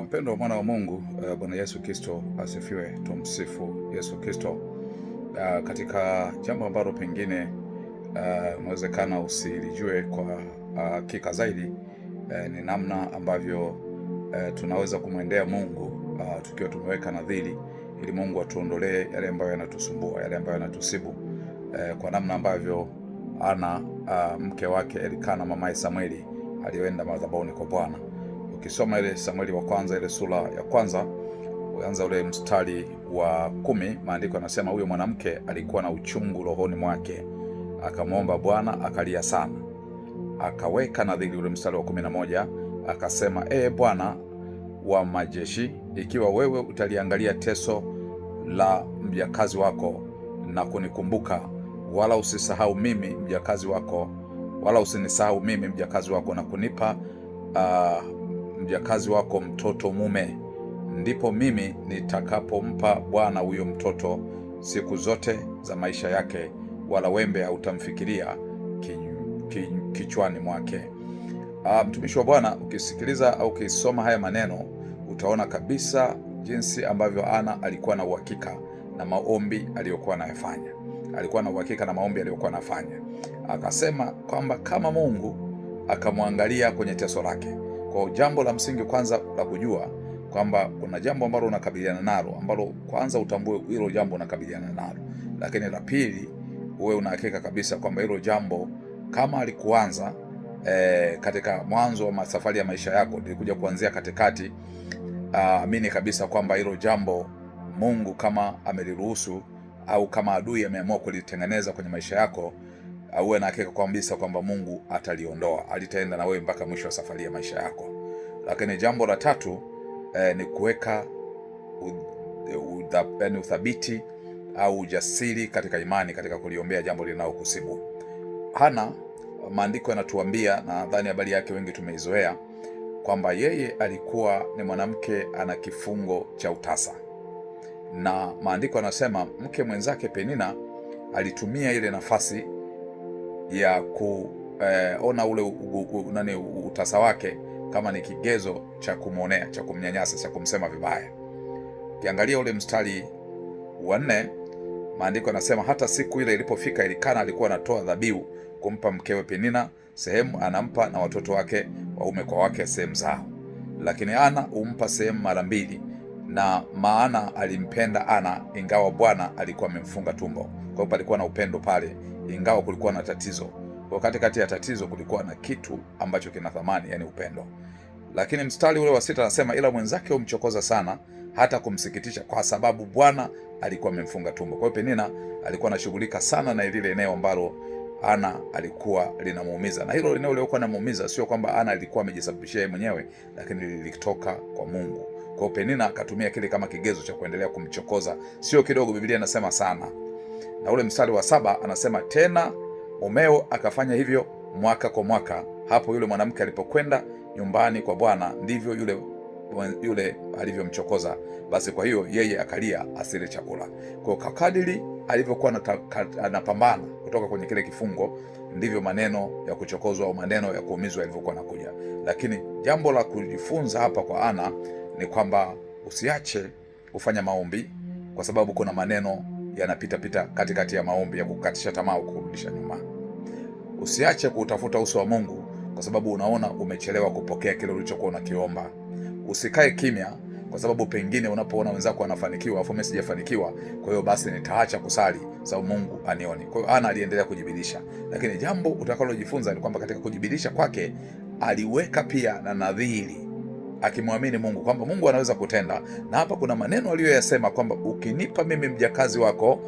Mpendo wa mwana wa Mungu, Bwana Yesu Kristo asifiwe. Tumsifu Yesu Kristo. Katika jambo ambalo pengine unawezekana usilijue kwa hakika zaidi, ni namna ambavyo tunaweza kumwendea Mungu tukiwa tumeweka nadhiri, ili Mungu atuondolee yale ambayo yanatusumbua, yale ambayo yanatusibu, kwa namna ambavyo Ana mke wake Elikana mamaye Samueli aliyoenda madhabahuni kwa Bwana. Ukisoma ile Samueli wa kwanza, ile sura ya kwanza, uanza ule mstari wa 10, maandiko yanasema huyo mwanamke alikuwa na uchungu rohoni mwake, akamwomba Bwana, akalia sana, akaweka nadhiri. Ule mstari wa 11 akasema, Bwana wa majeshi, ikiwa wewe utaliangalia teso la mjakazi wako na kunikumbuka, wala usisahau mimi mjakazi wako, wala usinisahau mimi mjakazi wako, na kunipa mjakazi wako mtoto mume, ndipo mimi nitakapompa Bwana huyo mtoto siku zote za maisha yake, wala wembe hautamfikiria kichwani mwake. Mtumishi wa Bwana, ukisikiliza au ukisoma haya maneno, utaona kabisa jinsi ambavyo Ana alikuwa na uhakika na maombi aliyokuwa anayafanya. Alikuwa na uhakika na maombi aliyokuwa anafanya. Akasema kwamba kama Mungu akamwangalia kwenye teso lake. Kwa jambo la msingi kwanza la kujua kwamba kuna jambo ambalo unakabiliana nalo, ambalo kwanza utambue hilo jambo unakabiliana nalo. Lakini la pili, uwe unahakika kabisa kwamba hilo jambo kama alikuanza katika mwanzo wa safari ya maisha yako, lilikuja kuanzia katikati, amini kabisa kwamba hilo jambo Mungu kama ameliruhusu au kama adui ameamua kulitengeneza kwenye maisha yako, uwe na hakika kabisa kwamba Mungu ataliondoa, alitaenda na wewe mpaka mwisho wa safari ya maisha yako. Lakini jambo la tatu ni kuweka uthabiti au ujasiri katika imani, katika kuliombea jambo linalokusibu. Hana, maandiko yanatuambia, na nadhani habari yake wengi tumeizoea, kwamba yeye alikuwa ni mwanamke ana kifungo cha utasa, na maandiko yanasema mke mwenzake Penina alitumia ile nafasi ya kuona ule utasa wake kama ni kigezo cha kumwonea, cha kumnyanyasa, cha kumsema vibaya. Ukiangalia ule mstari wa 4, maandiko yanasema hata siku ile ilipofika, Elikana alikuwa anatoa dhabihu kumpa mkewe Penina sehemu, anampa na watoto wake waume kwa wake sehemu zao, lakini Ana humpa sehemu mara mbili, na maana alimpenda Ana ingawa Bwana alikuwa amemfunga tumbo. Kwa hiyo palikuwa na upendo pale, ingawa kulikuwa na tatizo. Kwa kati ya tatizo kulikuwa na kitu ambacho kina thamani, yani upendo. Lakini mstari ule wa 6 anasema, ila mwenzake humchokoza sana hata kumsikitisha, kwa sababu Bwana alikuwa amemfunga tumbo. Kwa hiyo Penina alikuwa anashughulika sana na ile eneo ambalo Ana alikuwa linamuumiza, na hilo eneo lilikuwa linamuumiza sio kwamba Ana alikuwa amejisababishia yeye mwenyewe, lakini lilitoka kwa Mungu. Kwa hiyo Penina akatumia kile kama kigezo cha kuendelea kumchokoza, sio kidogo. Biblia inasema sana. Na ule mstari wa 7 anasema, tena mumeo akafanya hivyo mwaka kwa mwaka, hapo yule mwanamke alipokwenda nyumbani kwa Bwana, ndivyo yule alivyomchokoza. Basi kwa hiyo yeye akalia asile chakula. Kwa kadiri alivyokuwa anapambana kutoka kwenye kile kifungo, ndivyo maneno ya kuchokozwa au maneno ya kuumizwa yalivyokuwa nakuja. Lakini jambo la kujifunza hapa kwa Ana ni kwamba usiache kufanya maombi, kwa sababu kuna maneno yanapita katikati ya maombi ya kukatisha tamaa au kurudisha nyuma. Usiache kutafuta uso wa Mungu kwa sababu unaona umechelewa kupokea kile ulichokuwa unakiomba. Usikae kimya kwa sababu pengine unapoona wenzako wanafanikiwa afu mimi sijafanikiwa, kwa hiyo basi nitaacha kusali sababu Mungu anioni. Kwa hiyo Ana aliendelea kujibidisha, lakini jambo utakalojifunza ni kwamba katika kujibidisha kwake aliweka pia na nadhiri, akimwamini Mungu kwamba Mungu anaweza kutenda. Na hapa kuna maneno aliyoyasema kwamba ukinipa mimi mjakazi wako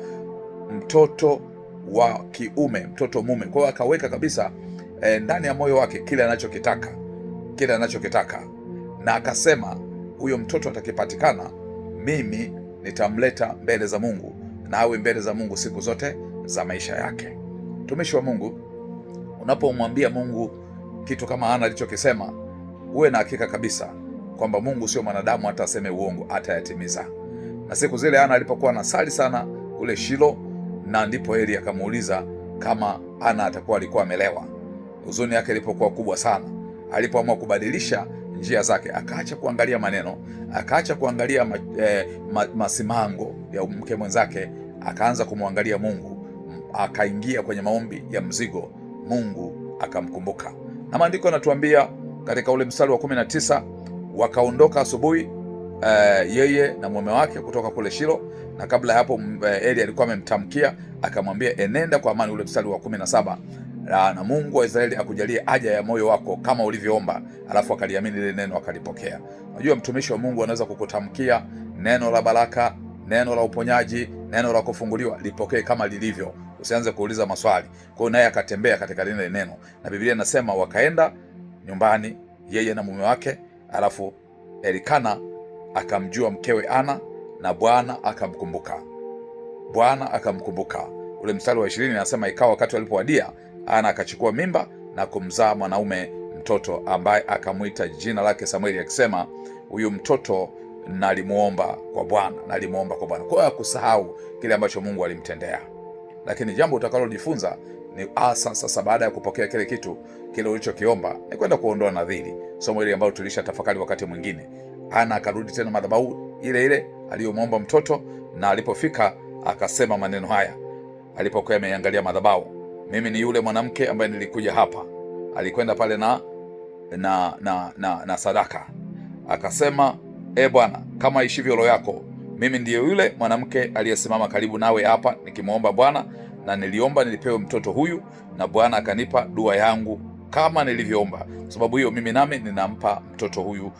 mtoto wa kiume, mtoto mume. Kwa hiyo akaweka kabisa ndani ya moyo wake kile anachokitaka, na akasema huyo mtoto atakipatikana, mimi nitamleta mbele za Mungu, na awe mbele za Mungu siku zote za maisha yake. Mtumishi wa Mungu, unapomwambia Mungu kitu kama Ana alichokisema, uwe na hakika kabisa kwamba Mungu sio mwanadamu hata aseme uongo, atayatimiza. Na siku zile Ana alipokuwa anasali sana kule Shilo, na ndipo Eli akamuuliza kama Ana alikuwa amelewa. Huzuni yake ilipokuwa kubwa sana, alipoamua kubadilisha njia zake, akaacha kuangalia maneno, akaacha kuangalia masimango ya mke mwenzake, akaanza kumwangalia Mungu, akaingia kwenye maombi ya mzigo, Mungu akamkumbuka. Na maandiko yanatuambia katika ule mstari wa 19, wakaondoka asubuhi yeye na mume wake kutoka kule Shilo, na kabla ya hapo Eli alikuwa amemtamkia akamwambia, enenda kwa amani. Ule mstari wa 17, na Mungu wa Israeli akujalie haja ya moyo wako kama ulivyoomba. Alafu akaliamini lile neno, akalipokea. Unajua mtumishi wa Mungu anaweza kukutamkia neno la baraka, neno la uponyaji, neno la kufunguliwa, lipokee kama lilivyo, usianze kuuliza maswali. Kwa hiyo naye akatembea katika lile neno, na Biblia inasema wakaenda nyumbani yeye na mume wake, alafu Elikana akamjua mkewe Ana, na Bwana akamkumbuka. Bwana akamkumbuka. Ule mstari wa 20 anasema, ikawa wakati walipowadia, Ana akachukua mimba na kumzaa mwanaume mtoto, ambaye akamwita jina lake Samueli, akisema, huyu mtoto nalimuomba kwa Bwana, nalimuomba kwa Bwana. Kwa hiyo hakusahau kile ambacho Mungu alimtendea. Lakini jambo utakalojifunza ni sasa, baada ya kupokea kile kitu kile ulichokiomba, ni kwenda kuondoa nadhiri. Somo hili ambalo tulisha tafakari wakati mwingine. Ana akarudi tena madhabahu ile ile aliyomwomba mtoto, na alipofika akasema maneno haya alipokuwa ameangalia madhabahu, mimi ni yule mwanamke ambaye nilikuja hapa. Alikwenda pale na sadaka, akasema, Bwana, kama ishivyo roho yako, mimi ndiye yule mwanamke aliyesimama karibu nawe hapa nikimwomba Bwana, na niliomba nilipewe mtoto huyu, na Bwana akanipa dua yangu kama nilivyoomba. Kwa sababu hiyo mimi nami ninampa mtoto huyu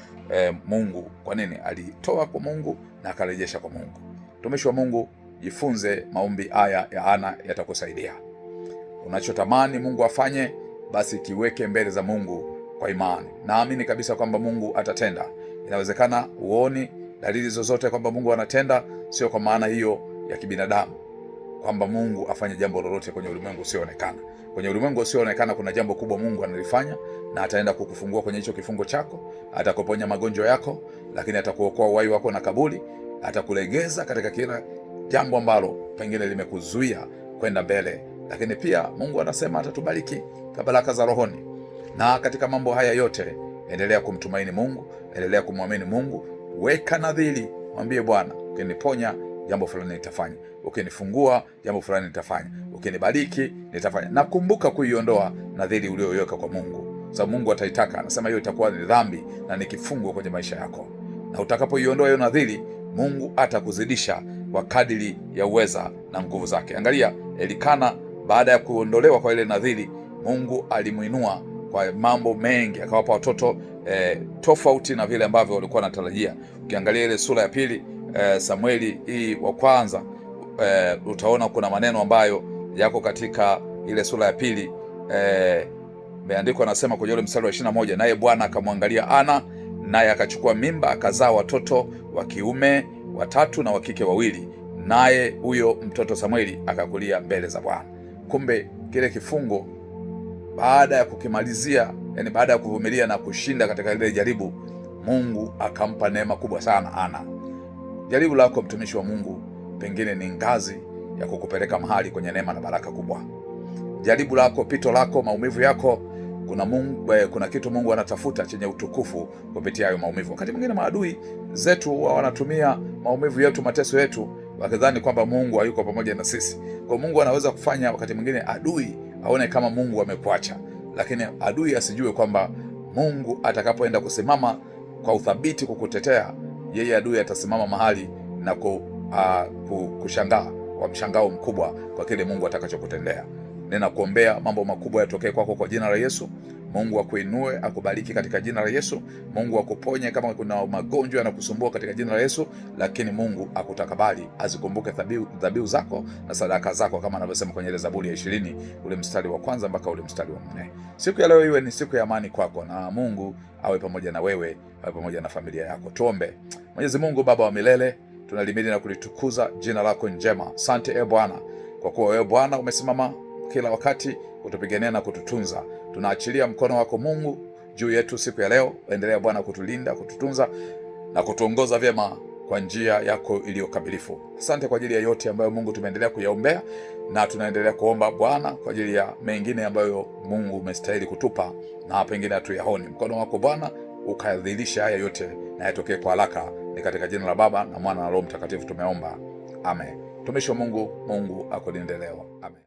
Mungu. Kwa nini? Alitoa kwa Mungu na akarejesha kwa Mungu. Mtumishi wa Mungu, jifunze maombi haya ya Ana, yatakusaidia. Unachotamani Mungu afanye, basi kiweke mbele za Mungu kwa imani. Naamini kabisa kwamba Mungu atatenda. Inawezekana uoni dalili zozote kwamba Mungu anatenda, sio kwa maana hiyo ya kibinadamu kwamba Mungu afanye jambo lolote kwenye ulimwengu usioonekana. Kwenye ulimwengu usioonekana kuna jambo kubwa Mungu analifanya, na ataenda kukufungua kwenye hicho kifungo chako, atakuponya magonjwa yako, lakini atakuokoa uhai wako na kaburi, atakulegeza katika kila jambo ambalo pengine limekuzuia kwenda mbele. Lakini pia Mungu anasema atatubariki kwa baraka za rohoni. Na katika mambo haya yote, endelea kumtumaini Mungu, endelea kumwamini Mungu, weka nadhiri, mwambie Bwana, ukiniponya jambo fulani nitafanya, ukinifungua jambo fulani nitafanya, ukinibariki nitafanya. Na kumbuka kuiondoa nadhiri uliyoweka kwa Mungu, sababu Mungu ataitaka. Anasema hiyo itakuwa ni dhambi na ni kifungo kwenye maisha yako. Na utakapoiondoa hiyo nadhiri, Mungu atakuzidisha kwa kadiri ya uweza na nguvu zake. Angalia Elikana, baada ya kuondolewa kwa ile nadhiri, Mungu alimuinua kwa mambo mengi, akawapa watoto tofauti na vile ambavyo walikuwa wanatarajia. Ukiangalia ile sura ya pili Samueli hii wa kwanza, utaona kuna maneno ambayo yako katika ile sura ya pili. Meandiko anasema kwenye ule mstari wa 21, naye Bwana akamwangalia Ana, naye akachukua mimba, akazaa watoto wa kiume 3 na wa kike 2, naye huyo mtoto Samueli akakulia mbele za Bwana. Kumbe kile kifungo baada ya kukimalizia, yani baada ya kuvumilia na kushinda katika ile jaribu, Mungu akampa neema kubwa sana Ana. Jaribu lako mtumishi wa Mungu pengine ni ngazi ya kukupeleka mahali kwenye neema na baraka kubwa. Jaribu lako, pito lako, maumivu yako, kuna kitu Mungu anatafuta chenye utukufu kupitia hayo maumivu. Wakati mwingine maadui zetu wanatumia maumivu yetu, mateso yetu, wakidhani kwamba Mungu hayuko pamoja na sisi. Kwa Mungu anaweza kufanya wakati mwingine adui aone kama Mungu amekuacha, lakini adui asijue kwamba Mungu atakapoenda kusimama kwa uthabiti kukutetea, yeye adui atasimama mahali na kushangaa kwa mshangao mkubwa kwa kile Mungu atakachokutendea. Ninakuombea mambo makubwa yatokee kwako kwa jina la Yesu. Mungu akuinue, akubariki katika jina la Yesu. Mungu akuponye kama kuna magonjwa yanakusumbua katika jina la Yesu, lakini Mungu akutakabali, azikumbuke dhabihu zako na sadaka zako, kama anavyosema kwenye ile Zaburi ya 20 ule mstari wa 1 mpaka ule mstari wa 4. Siku ya leo iwe ni siku ya amani kwako, na Mungu awe pamoja na wewe, awe pamoja na familia yako. Tuombe. Mwenyezi Mungu Baba wa milele, tunalimidi na kulitukuza jina lako njema. Asante Bwana, kwa kuwa wewe Bwana umesimama kila wakati kutupigania na kututunza. Tunaachilia mkono wako Mungu juu yetu siku ya leo. Endelea Bwana kutulinda, kututunza na kutuongoza vyema kwa njia yako iliyokamilifu. Asante kwa ajili ya yote ambayo Mungu tumeendelea kuyaombea, na tunaendelea kuomba Bwana kwa ajili ya mengine ambayo Mungu umestahili kutupa na pengine hatuyaoni. Mkono wako Bwana ukadhihirisha haya yote na yatokee kwa haraka. Ni katika jina la Baba na Mwana na Roho Mtakatifu tumeomba, amen. Mtumishi wa Mungu, Mungu akulinde leo, amen.